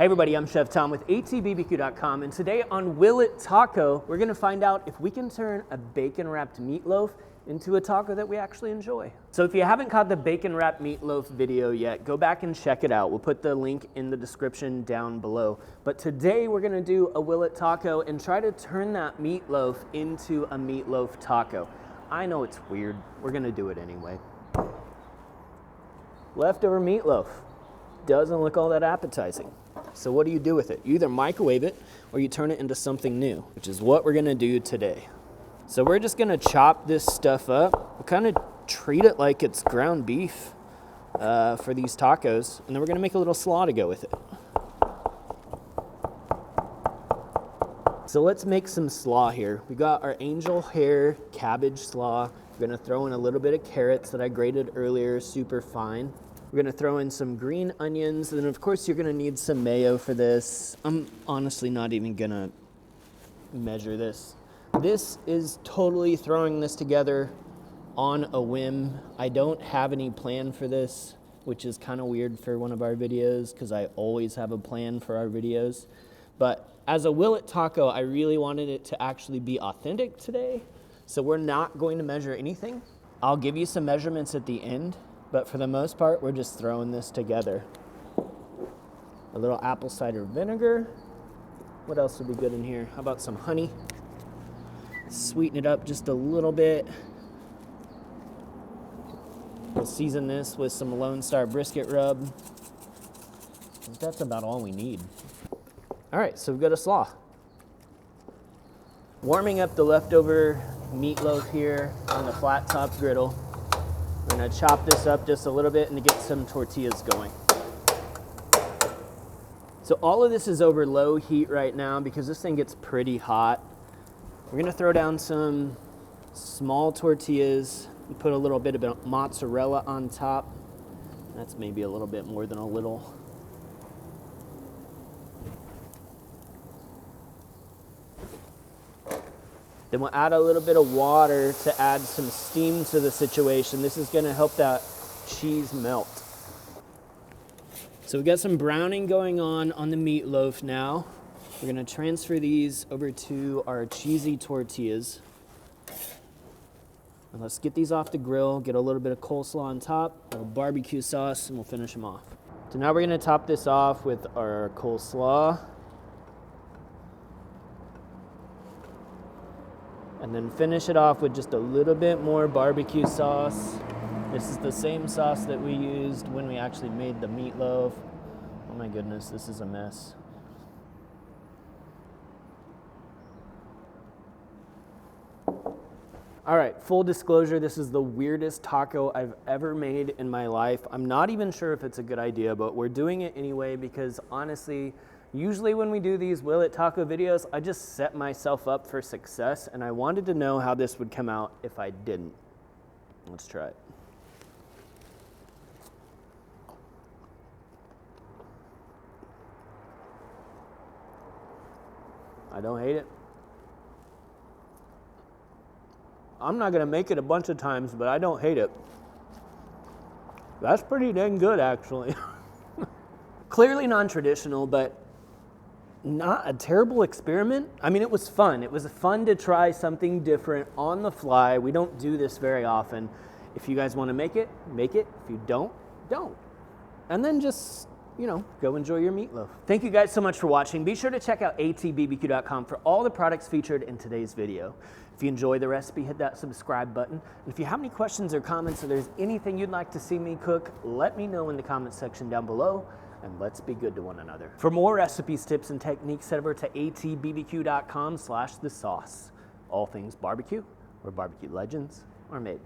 everybody, I'm Chef Tom with atbbq.com, and today on Will It Taco, we're gonna find out if we can turn a bacon-wrapped meatloaf into a taco that we actually enjoy. So if you haven't caught the bacon-wrapped meatloaf video yet, go back and check it out. We'll put the link in the description down below. But today we're gonna do a Will It Taco and try to turn that meatloaf into a meatloaf taco. I know it's weird, we're gonna do it anyway. Leftover meatloaf. Doesn't look all that appetizing. So what do you do with it? You either microwave it or you turn it into something new, which is what we're gonna do today. So we're just gonna chop this stuff up. We'll kind of treat it like it's ground beef for these tacos, and then we're gonna make a little slaw to go with it. So let's make some slaw here. We got our angel hair cabbage slaw. We're gonna throw in a little bit of carrots that I grated earlier, super fine. We're gonna throw in some green onions, and then of course you're gonna need some mayo for this. I'm honestly not even gonna measure this. This is totally throwing this together on a whim. I don't have any plan for this, which is kind of weird for one of our videos because I always have a plan for our videos. But as a Will It Taco, I really wanted it to actually be authentic today. So we're not going to measure anything. I'll give you some measurements at the end, but for the most part, we're just throwing this together. A little apple cider vinegar. What else would be good in here? How about some honey? Sweeten it up just a little bit. We'll season this with some Lone Star brisket rub. That's about all we need. All right, so we've got a slaw. Warming up the leftover meatloaf here on the flat top griddle. We're gonna chop this up just a little bit and to get some tortillas going. So all of this is over low heat right now because this thing gets pretty hot. We're gonna throw down some small tortillas and put a little bit of mozzarella on top. That's maybe a little bit more than a little. Then we'll add a little bit of water to add some steam to the situation. This is gonna help that cheese melt. So we've got some browning going on the meatloaf now. We're gonna transfer these over to our cheesy tortillas. And let's get these off the grill, get a little bit of coleslaw on top, a little barbecue sauce, and we'll finish them off. So now we're gonna top this off with our coleslaw. And then finish it off with just a little bit more barbecue sauce. This is the same sauce that we used when we actually made the meatloaf. Oh my goodness, this is a mess. All right, full disclosure, this is the weirdest taco I've ever made in my life. I'm not even sure if it's a good idea, but we're doing it anyway because honestly, usually when we do these Will It Taco videos, I just set myself up for success, and I wanted to know how this would come out if I didn't. Let's try it. I don't hate it. I'm not gonna make it a bunch of times, but I don't hate it. That's pretty dang good, actually. Clearly non-traditional, but not a terrible experiment. I mean, it was fun. It was fun to try something different on the fly. We don't do this very often. If you guys wanna make it, make it. If you don't, don't. And then just, you know, go enjoy your meatloaf. Thank you guys so much for watching. Be sure to check out atbbq.com for all the products featured in today's video. If you enjoy the recipe, hit that subscribe button. And if you have any questions or comments or there's anything you'd like to see me cook, let me know in the comments section down below, and let's be good to one another. For more recipes, tips, and techniques, head over to atbbq.com/thesauce. All things barbecue, where barbecue legends are made.